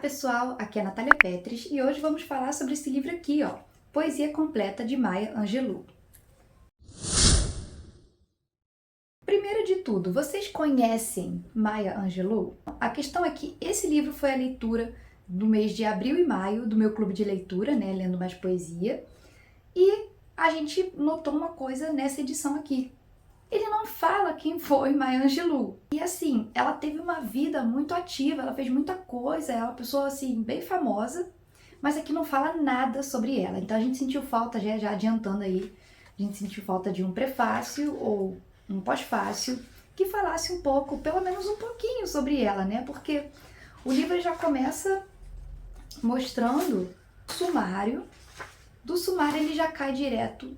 pessoal, aqui é a Natália Petris e hoje vamos falar sobre esse livro aqui, ó, Poesia Completa de Maya Angelou. Primeiro de tudo, vocês conhecem Maya Angelou? A questão é que esse livro foi a leitura do mês de abril e maio do meu clube de leitura, né, lendo mais poesia, e a gente notou uma coisa nessa edição aqui. Ele não fala quem foi Maya Angelou. E assim, ela teve uma vida muito ativa, ela fez muita coisa, ela é uma pessoa assim, bem famosa, mas aqui não fala nada sobre ela. Então a gente sentiu falta, já adiantando aí, a gente sentiu falta de um prefácio ou um pós-fácil que falasse um pouco, pelo menos um pouquinho sobre ela, né? Porque o livro já começa mostrando o sumário. Do sumário ele já cai direto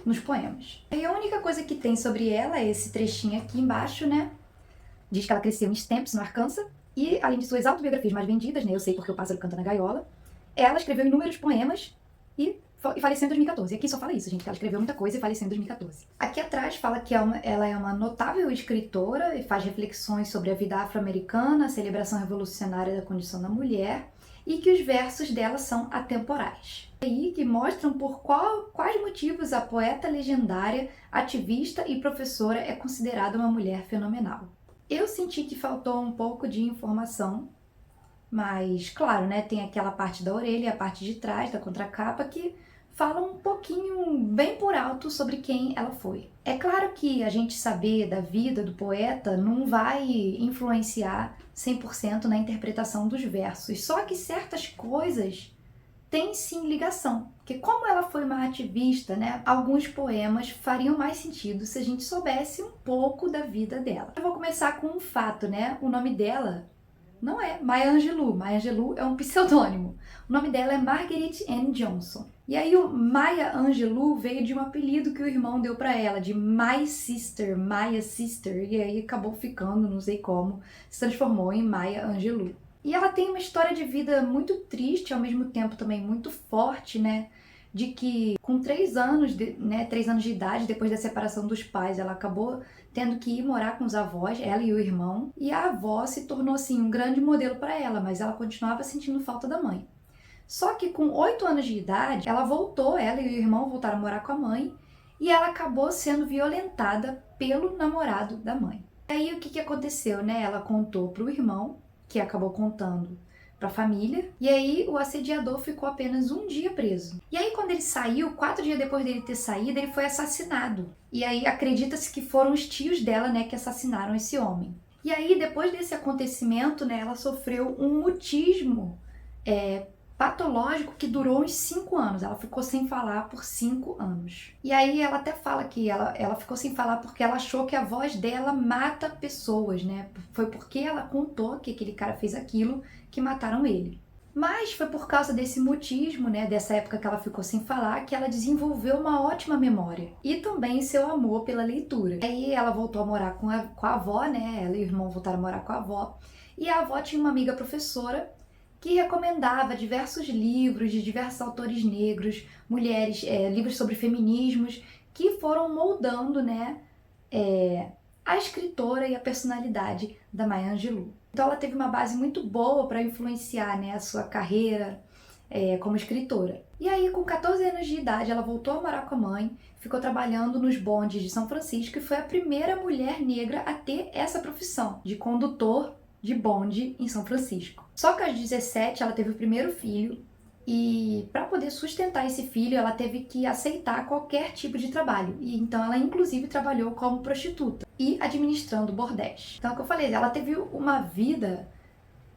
nos poemas. E a única coisa que tem sobre ela é esse trechinho aqui embaixo, né? Diz que ela cresceu em Stamps, no Arkansas, e além de suas autobiografias mais vendidas, né? Eu sei porque o pássaro canta na gaiola, ela escreveu inúmeros poemas e faleceu em 2014. E aqui só fala isso, gente, que ela escreveu muita coisa e faleceu em 2014. Aqui atrás fala que ela é uma notável escritora e faz reflexões sobre a vida afro-americana, a celebração revolucionária da condição da mulher, e que os versos dela são atemporais. E aí que mostram por quais motivos a poeta legendária, ativista e professora é considerada uma mulher fenomenal. Eu senti que faltou um pouco de informação, mas claro, né, tem aquela parte da orelha e a parte de trás da contracapa que falam um pouquinho, bem por alto, sobre quem ela foi. É claro que a gente saber da vida do poeta não vai influenciar 100% na interpretação dos versos, só que certas coisas têm sim ligação, porque como ela foi uma ativista, né, alguns poemas fariam mais sentido se a gente soubesse um pouco da vida dela. Eu vou começar com um fato, né, o nome dela não é Maya Angelou. Maya Angelou é um pseudônimo. O nome dela é Marguerite Ann Johnson. E aí o Maya Angelou veio de um apelido que o irmão deu pra ela, de My Sister, Maya Sister, e aí acabou ficando, não sei como, se transformou em Maya Angelou. E ela tem uma história de vida muito triste, ao mesmo tempo também muito forte, né? De que com 3 anos, 3 anos de idade, depois da separação dos pais, ela acabou tendo que ir morar com os avós, ela e o irmão, e a avó se tornou assim um grande modelo para ela, mas ela continuava sentindo falta da mãe. Só que com 8 anos de idade, ela voltou, ela e o irmão voltaram a morar com a mãe, e ela acabou sendo violentada pelo namorado da mãe. E aí o que aconteceu, né? Ela contou pro irmão, que acabou contando para a família, e aí o assediador ficou apenas um dia preso. E aí quando ele saiu, 4 dias depois dele ter saído, ele foi assassinado. E aí acredita-se que foram os tios dela, né, que assassinaram esse homem. E aí depois desse acontecimento, né, ela sofreu um mutismo patológico que durou uns 5 anos. Ela ficou sem falar por 5 anos. E aí ela até fala que ela ficou sem falar porque ela achou que a voz dela mata pessoas, né? Foi porque ela contou que aquele cara fez aquilo que mataram ele. Mas foi por causa desse mutismo, né, dessa época que ela ficou sem falar, que ela desenvolveu uma ótima memória. E também seu amor pela leitura. Aí ela voltou a morar com a avó, né? Ela e o irmão voltaram a morar com a avó. E a avó tinha uma amiga professora que recomendava diversos livros de diversos autores negros, mulheres, livros sobre feminismos, que foram moldando, né, a escritora e a personalidade da Maya Angelou. Então ela teve uma base muito boa para influenciar, né, a sua carreira como escritora. E aí, com 14 anos de idade, ela voltou a morar com a mãe, ficou trabalhando nos bondes de São Francisco e foi a primeira mulher negra a ter essa profissão, de condutor de bonde em São Francisco. Só que aos 17 ela teve o primeiro filho e para poder sustentar esse filho ela teve que aceitar qualquer tipo de trabalho. E então ela inclusive trabalhou como prostituta e administrando bordéis. Então é o que eu falei, ela teve uma vida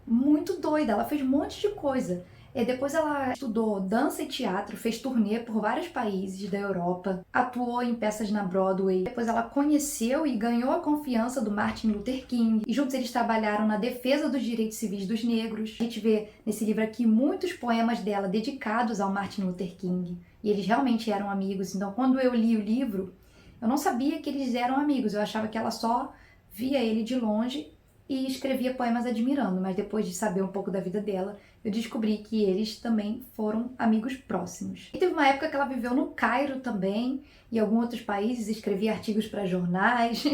muito doida, ela fez um monte de coisa. E depois ela estudou dança e teatro, fez turnê por vários países da Europa, atuou em peças na Broadway. Depois ela conheceu e ganhou a confiança do Martin Luther King. E juntos eles trabalharam na defesa dos direitos civis dos negros. A gente vê nesse livro aqui muitos poemas dela dedicados ao Martin Luther King. E eles realmente eram amigos. Então quando eu li o livro, eu não sabia que eles eram amigos. Eu achava que ela só via ele de longe e escrevia poemas admirando, mas depois de saber um pouco da vida dela, eu descobri que eles também foram amigos próximos. E teve uma época que ela viveu no Cairo também, e em alguns outros países, escrevia artigos para jornais,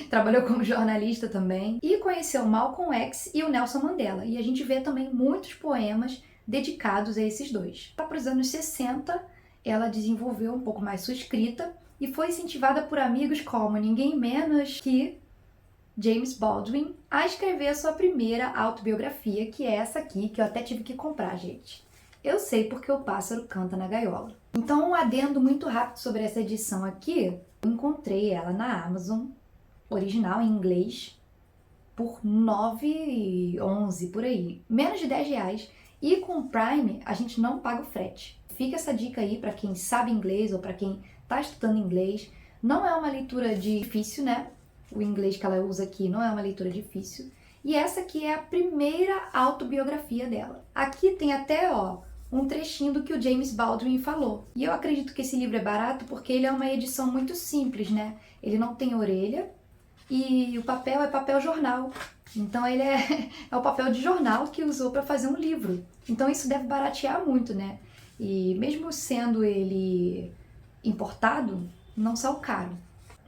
trabalhou como jornalista também, e conheceu Malcolm X e o Nelson Mandela. E a gente vê também muitos poemas dedicados a esses dois. Lá para os anos 60, ela desenvolveu um pouco mais sua escrita e foi incentivada por amigos como ninguém menos que James Baldwin a escrever a sua primeira autobiografia, que é essa aqui, que eu até tive que comprar, gente. Eu sei porque o pássaro canta na gaiola. Então, um adendo muito rápido sobre essa edição aqui. Eu encontrei ela na Amazon, original em inglês, por R$ 9,11 por aí. Menos de R$ 10. E com o Prime, a gente não paga o frete. Fica essa dica aí para quem sabe inglês ou para quem está estudando inglês. Não é uma leitura difícil, né? O inglês que ela usa aqui não é uma leitura difícil. E essa aqui é a primeira autobiografia dela. Aqui tem até, um trechinho do que o James Baldwin falou. E eu acredito que esse livro é barato porque ele é uma edição muito simples, né? Ele não tem orelha e o papel é papel jornal. Então ele é o papel de jornal que usou para fazer um livro. Então isso deve baratear muito, né? E mesmo sendo ele importado, não saiu caro.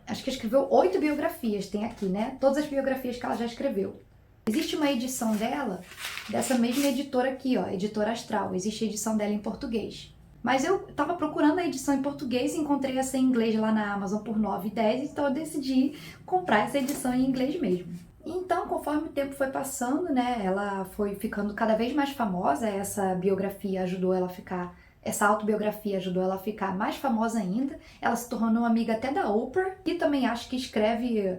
Acho que escreveu 8 biografias, tem aqui, né? Todas as biografias que ela já escreveu. Existe uma edição dela, dessa mesma editora aqui, Editora Astral. Existe a edição dela em português. Mas eu tava procurando a edição em português e encontrei essa em inglês lá na Amazon por R$ 9,10, então eu decidi comprar essa edição em inglês mesmo. Então, conforme o tempo foi passando, né, ela foi ficando cada vez mais famosa, essa biografia ajudou ela a ficar... Essa autobiografia ajudou ela a ficar mais famosa ainda. Ela se tornou uma amiga até da Oprah, que também acho que escreve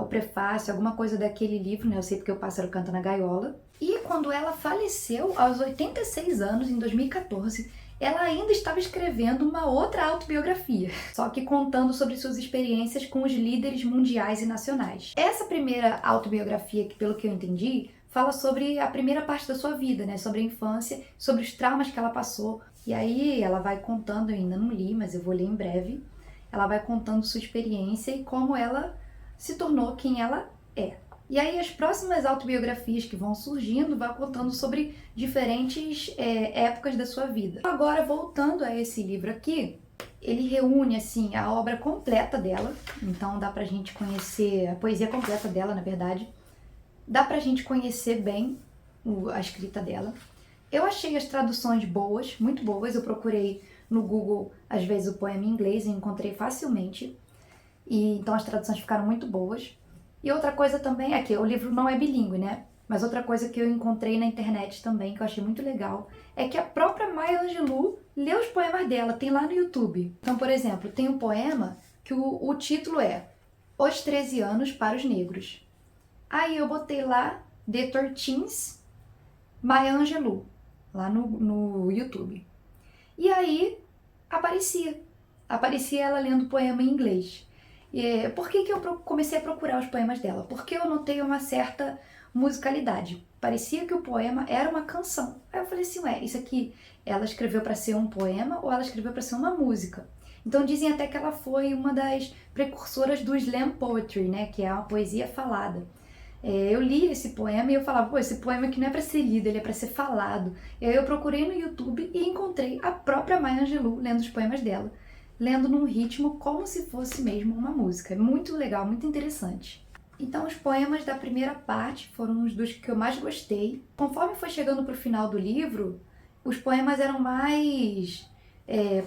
o prefácio, alguma coisa daquele livro, né? Eu sei porque o pássaro canta na gaiola. E quando ela faleceu, aos 86 anos, em 2014, ela ainda estava escrevendo uma outra autobiografia, só que contando sobre suas experiências com os líderes mundiais e nacionais. Essa primeira autobiografia, que pelo que eu entendi, fala sobre a primeira parte da sua vida, né? Sobre a infância, sobre os traumas que ela passou. E aí ela vai contando, eu ainda não li, mas eu vou ler em breve, ela vai contando sua experiência e como ela se tornou quem ela é. E aí as próximas autobiografias que vão surgindo vão contando sobre diferentes épocas da sua vida. Agora, voltando a esse livro aqui, ele reúne assim a obra completa dela, então dá pra gente conhecer, a poesia completa dela, na verdade, dá pra gente conhecer bem a escrita dela. Eu achei as traduções boas, muito boas. Eu procurei no Google, às vezes, o poema em inglês e encontrei facilmente. E então as traduções ficaram muito boas. E outra coisa também é que o livro não é bilíngue, né? Mas outra coisa que eu encontrei na internet também, que eu achei muito legal, é que a própria Maya Angelou leu os poemas dela, tem lá no YouTube. Então, por exemplo, tem um poema que o título é Os 13 Anos para os Negros. Aí eu botei lá The 13 Maya Angelou, lá no YouTube. E aí aparecia ela lendo poema em inglês. Por que eu comecei a procurar os poemas dela? Porque eu notei uma certa musicalidade. Parecia que o poema era uma canção. Aí eu falei assim, isso aqui ela escreveu para ser um poema ou ela escreveu para ser uma música? Então dizem até que ela foi uma das precursoras do slam poetry, né, que é uma poesia falada. Eu li esse poema e eu falava, esse poema aqui não é para ser lido, ele é para ser falado. E aí eu procurei no YouTube e encontrei a própria Maya Angelou lendo os poemas dela, lendo num ritmo como se fosse mesmo uma música. É muito legal, muito interessante. Então os poemas da primeira parte foram os dos que eu mais gostei. Conforme foi chegando para o final do livro, os poemas eram mais...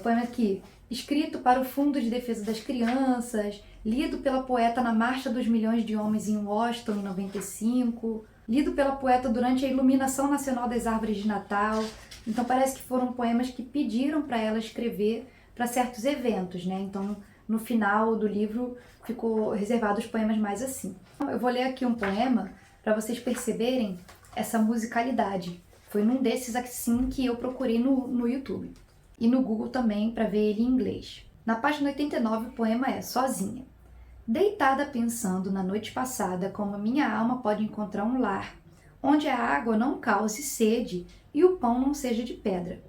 poema aqui, escrito para o Fundo de Defesa das Crianças, lido pela poeta na Marcha dos Milhões de Homens em Washington, em 95, lido pela poeta durante a Iluminação Nacional das Árvores de Natal. Então parece que foram poemas que pediram para ela escrever para certos eventos, né? Então no final do livro ficou reservado os poemas mais assim. Eu vou ler aqui um poema para vocês perceberem essa musicalidade. Foi num desses assim que eu procurei no YouTube. E no Google também para ver ele em inglês. Na página 89 o poema é Sozinha. Deitada pensando na noite passada como minha alma pode encontrar um lar, onde a água não cause sede e o pão não seja de pedra.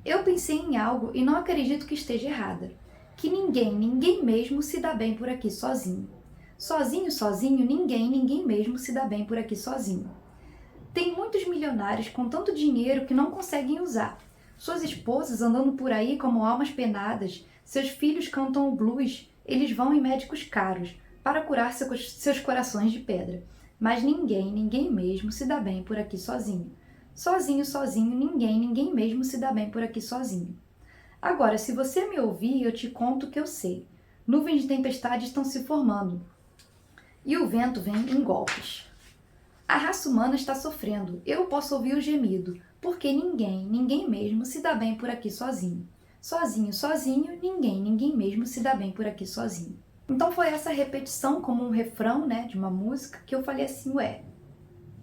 Eu pensei em algo e não acredito que esteja errada. Que ninguém mesmo se dá bem por aqui sozinho. Sozinho, sozinho, ninguém mesmo se dá bem por aqui sozinho. Tem muitos milionários com tanto dinheiro que não conseguem usar. Suas esposas andando por aí como almas penadas, seus filhos cantam o blues, eles vão em médicos caros para curar seus corações de pedra. Mas ninguém mesmo se dá bem por aqui sozinho. Sozinho, sozinho, ninguém mesmo se dá bem por aqui sozinho. Agora, se você me ouvir, eu te conto o que eu sei. Nuvens de tempestade estão se formando e o vento vem em golpes. A raça humana está sofrendo, eu posso ouvir o gemido, porque ninguém mesmo se dá bem por aqui sozinho. Sozinho, sozinho, ninguém mesmo se dá bem por aqui sozinho. Então foi essa repetição como um refrão, né, de uma música que eu falei assim, ué,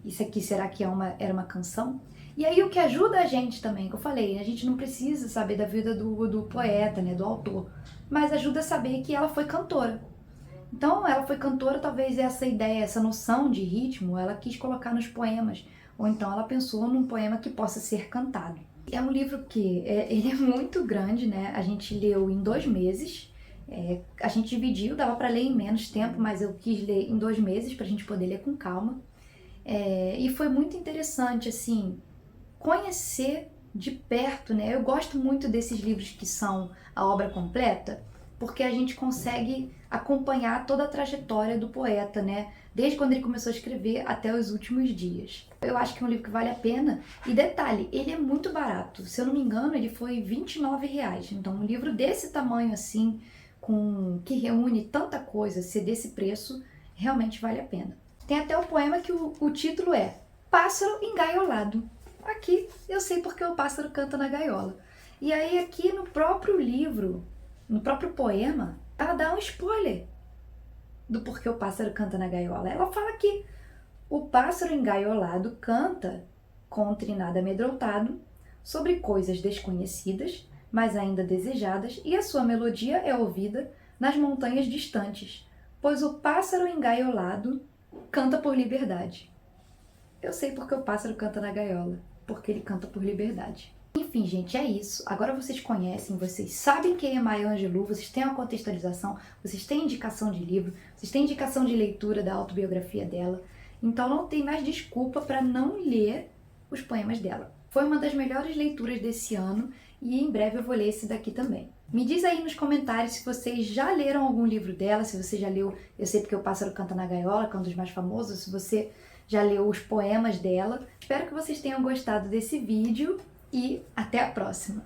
isso aqui será que era uma canção? E aí o que ajuda a gente também, que eu falei, a gente não precisa saber da vida do poeta, né, do autor, mas ajuda a saber que ela foi cantora. Então ela foi cantora, talvez essa ideia, essa noção de ritmo, ela quis colocar nos poemas, ou então ela pensou num poema que possa ser cantado. É um livro que ele é muito grande, né? A gente leu em 2 meses, a gente dividiu, dava para ler em menos tempo, mas eu quis ler em 2 meses para a gente poder ler com calma. E foi muito interessante, assim, conhecer de perto, né? Eu gosto muito desses livros que são a obra completa, porque a gente consegue acompanhar toda a trajetória do poeta, né? Desde quando ele começou a escrever até os últimos dias. Eu acho que é um livro que vale a pena. E detalhe, ele é muito barato. Se eu não me engano, ele foi R$ 29. Então, um livro desse tamanho assim, que reúne tanta coisa, ser desse preço, realmente vale a pena. Tem até o poema que o título é Pássaro Engaiolado. Aqui eu sei porque o pássaro canta na gaiola. E aí aqui no próprio livro, no próprio poema, ela dá um spoiler do porquê o pássaro canta na gaiola. Ela fala que o pássaro engaiolado canta com um trinado amedrontado sobre coisas desconhecidas, mas ainda desejadas, e a sua melodia é ouvida nas montanhas distantes, pois o pássaro engaiolado canta por liberdade. Eu sei porque o pássaro canta na gaiola, porque ele canta por liberdade. Enfim, gente, é isso. Agora vocês conhecem, vocês sabem quem é Maya Angelou, vocês têm a contextualização, vocês têm indicação de livro, vocês têm indicação de leitura da autobiografia dela. Então não tem mais desculpa para não ler os poemas dela. Foi uma das melhores leituras desse ano e em breve eu vou ler esse daqui também. Me diz aí nos comentários se vocês já leram algum livro dela, se você já leu Eu Sei Porque o Pássaro Canta na Gaiola, que é um dos mais famosos, se você já leu os poemas dela. Espero que vocês tenham gostado desse vídeo e até a próxima!